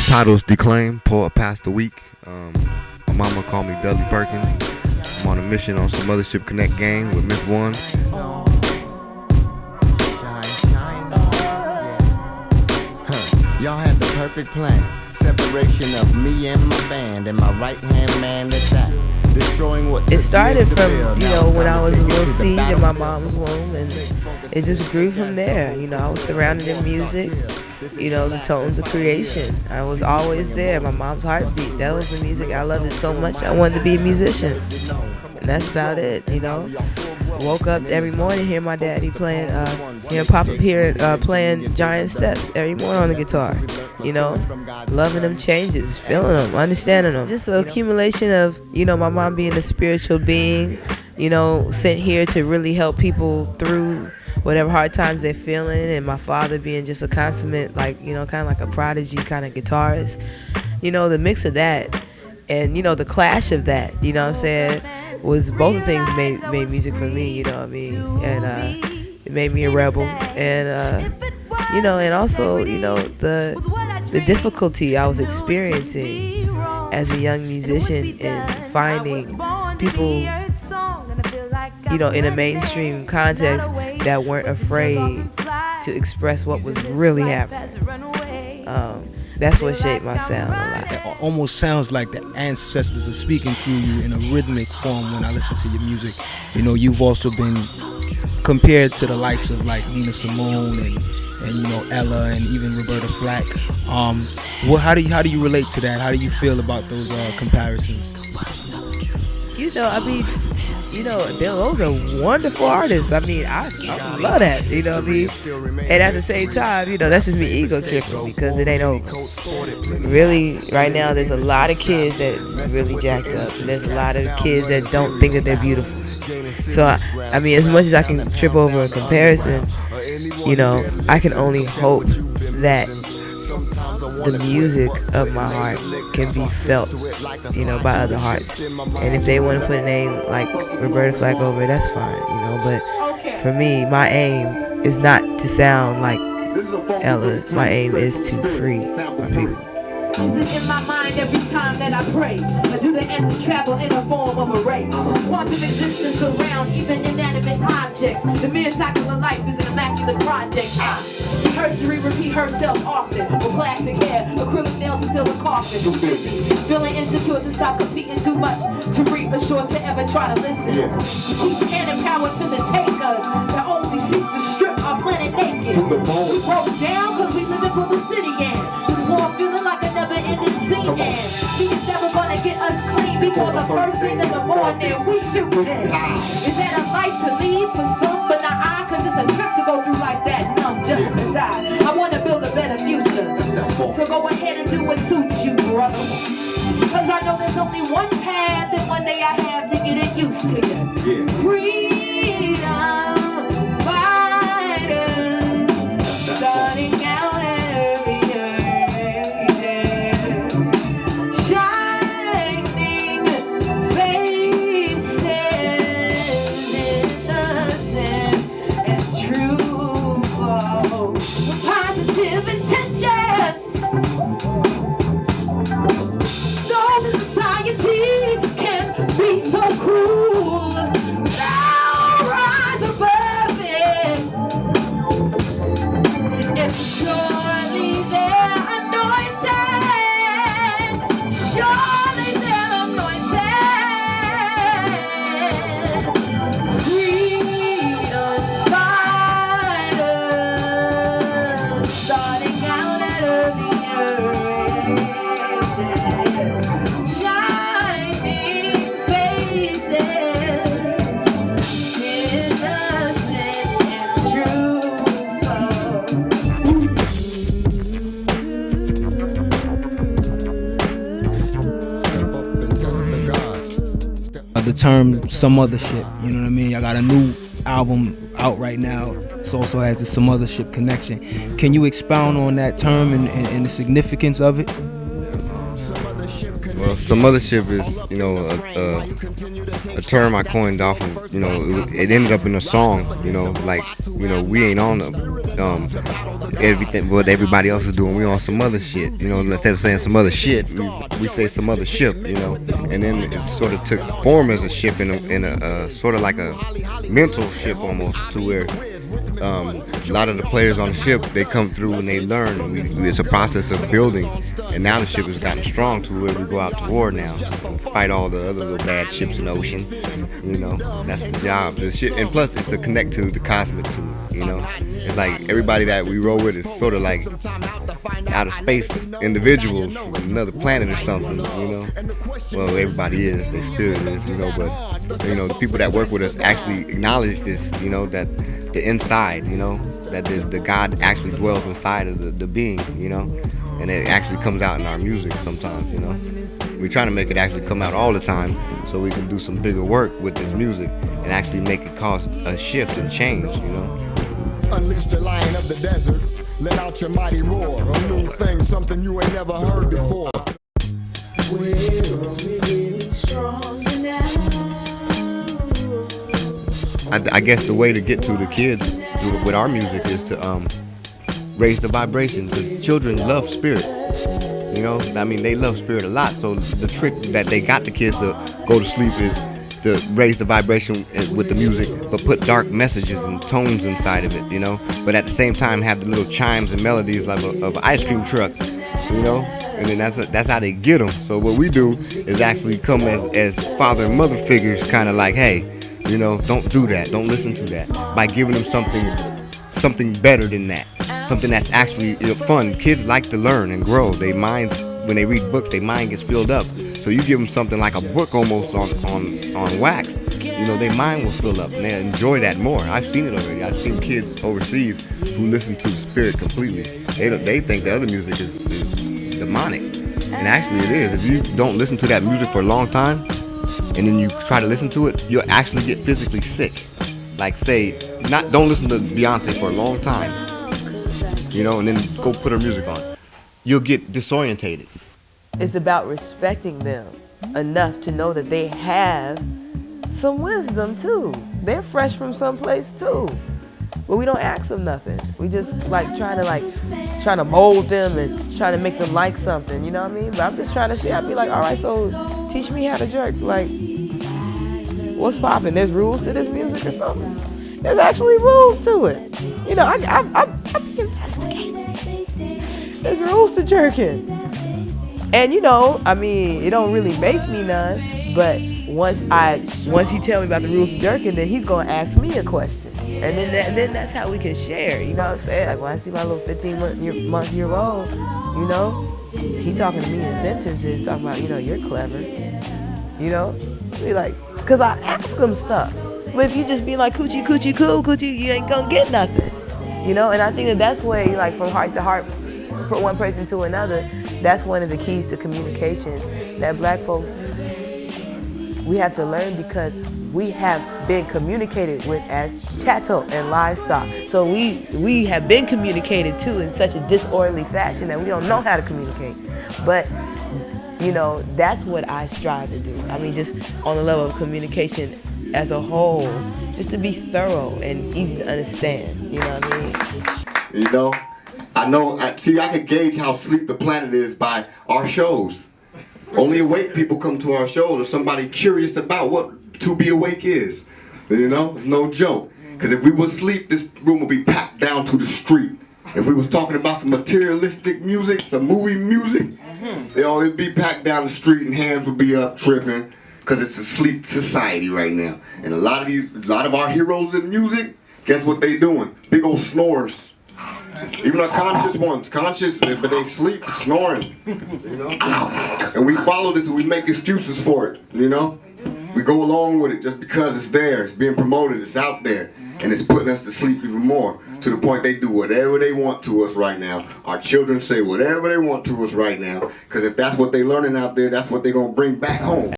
My title's Declaim, Poet Past the Week. My mama called me Dudley Perkins. I'm on a mission on some Mothership Connect gang with Miss One. Y'all had the perfect plan. Separation of me and my band, and my right hand man at that. Destroying what it started from, when I was a little seed in my mom's womb, and it just grew from there. I was surrounded in music, the tones of creation. I was always there. My mom's heartbeat, that was the music. I loved it so much, I wanted to be a musician. And that's about it, Woke up every morning, hear my daddy playing, pop up here playing Giant Steps every morning on the guitar, loving them changes, feeling them, understanding them. Just an accumulation of, my mom being a spiritual being, sent here to really help people through whatever hard times they're feeling, and my father being just a consummate, kind of like a prodigy kind of guitarist. The mix of that and, the clash of that, what I'm saying, was both of things made music for me, and it made me a rebel, and and also the difficulty I was experiencing as a young musician in finding people in a mainstream context that weren't afraid to express what was really happening. That's what shaped my sound a lot. It almost sounds like the ancestors are speaking through you in a rhythmic form when I listen to your music. You've also been compared to the likes of like Nina Simone and Ella and even Roberta Flack. How do you relate to that? How do you feel about those comparisons? Those are wonderful artists. I love that, And at the same time, that's just me ego tripping because it ain't over. Really, right now, there's a lot of kids that's really jacked up. And there's a lot of kids that don't think that they're beautiful. So, as much as I can trip over a comparison, I can only hope that the music of my heart can be felt, by other hearts. And if they want to put a name like Roberta Flack over it, that's fine, But for me, my aim is not to sound like Ella. My aim is to free my people. In my mind every time that I pray, I do the answer travel in the form of a ray. Quantum existence around even inanimate objects. The mere cycle of life is an immaculate project. Cursory repeat herself often. With plastic hair, acrylic nails until a coffin. Feeling insecure to stop competing too much. To reap ashore to ever try to listen. Keep handing power to the takers that only seek to strip our planet naked. We broke down cause we living for the city and this war feeling like a never-ending scene, and she's never gonna get us clean before the first thing in the morning we shoot it. Is that a life to lead for some, but not I? Cause it's a trip to go through like that, numb just to die. I wanna build a better future, so go ahead and do what suits you, brother. Cause I know there's only one path, and one day I have to get it used to you. Freedom fighters, starting out every year. Positive intentions. No society can be so cruel. Now rise above it. And surely they're anointed. Surely they're anointed. Freedom fighters. Starting out at early shining faces, innocent and The term some other shit, you know what I mean? I got a new album out right now. It also has the some other shit connection. Can you expound on that term and the significance of it? Well, some mothership is, a term I coined off of, it ended up in a song, we ain't on everything what everybody else is doing. We on some other shit, you know. Instead of saying some other shit, we say some other ship, you know. And then it sort of took form as a ship in a sort of like a mental ship almost, to where a lot of the players on the ship, they come through and they learn. And it's a process of building, and now the ship has gotten strong to where we go out to war now and fight all the other little bad ships in the ocean. You know, that's the job. The ship, and plus it's a connect to the cosmic too. You know, it's like everybody that we roll with is sort of like outer space individuals from another planet or something. You know, well, everybody is, their spirit is. You know, but you know, the people that work with us actually acknowledge this. You know, that the inside, you know, that the God actually dwells inside of the being, you know, and it actually comes out in our music sometimes, you know. We're trying to make it actually come out all the time so we can do some bigger work with this music and actually make it cause a shift and change, you know. Unleash the lion of the desert, let out your mighty roar, a new thing, something you ain't never heard before. We're only getting stronger now. I guess the way to get to the kids with our music is to raise the vibration, because children love spirit. You know, I mean, they love spirit a lot. So the trick that they got the kids to go to sleep is to raise the vibration with the music, but put dark messages and tones inside of it, you know. But at the same time, have the little chimes and melodies like of an ice cream truck, you know. And then that's how they get them. So what we do is actually come as father and mother figures, kind of like, hey, you know, don't do that. Don't listen to that. By giving them something better than that. Something that's actually fun. Kids like to learn and grow. Their minds, when they read books, their mind gets filled up. So you give them something like a book almost on wax. You know, their mind will fill up and they enjoy that more. I've seen it already. I've seen kids overseas who listen to spirit completely. They think the other music is demonic. And actually it is. If you don't listen to that music for a long time, and then you try to listen to it, you'll actually get physically sick. Like, say, don't listen to Beyonce for a long time, you know, and then go put her music on. You'll get disorientated. It's about respecting them enough to know that they have some wisdom too. They're fresh from someplace too. But we don't ask them nothing. We just trying to mold them and trying to make them like something, you know what I mean? But I'm just trying to see, I'd be like, all right, so teach me how to jerk. Like, what's poppin'? There's rules to this music or something? There's actually rules to it. You know, I be investigating. There's rules to jerking. And you know, I mean, it don't really make me none, but once he tell me about the rules of jerking, then he's gonna ask me a question. And then that's how we can share, you know what I'm saying? Like when I see my little 15-month-year-old, you know, he talking to me in sentences, talking about, you know, you're clever, you know? Be like, cause I ask him stuff. But if you just be like coochie, coochie, cool, coochie, you ain't gonna get nothing, you know? And I think that's way, like from heart to heart, from one person to another, that's one of the keys to communication that black folks, we have to learn, because we have been communicated with as chattel and livestock. So we have been communicated to in such a disorderly fashion that we don't know how to communicate. But, you know, that's what I strive to do. I mean, just on the level of communication as a whole, just to be thorough and easy to understand, you know what I mean? You know, I can gauge how sleep the planet is by our shows. Only awake people come to our shows, or somebody curious about what to be awake is. You know, no joke. Because if we was asleep, this room would be packed down to the street. If we was talking about some materialistic music, some movie music, it'd be packed down the street and hands would be up tripping, because it's a sleep society right now. And a lot of our heroes in music, guess what they doing? Big old snores. Even our conscious ones, but they sleep snoring, you know? And we follow this and we make excuses for it, you know? We go along with it just because it's there, it's being promoted, it's out there. And it's putting us to sleep even more, to the point they do whatever they want to us right now. Our children say whatever they want to us right now, because if that's what they're learning out there, that's what they're going to bring back home.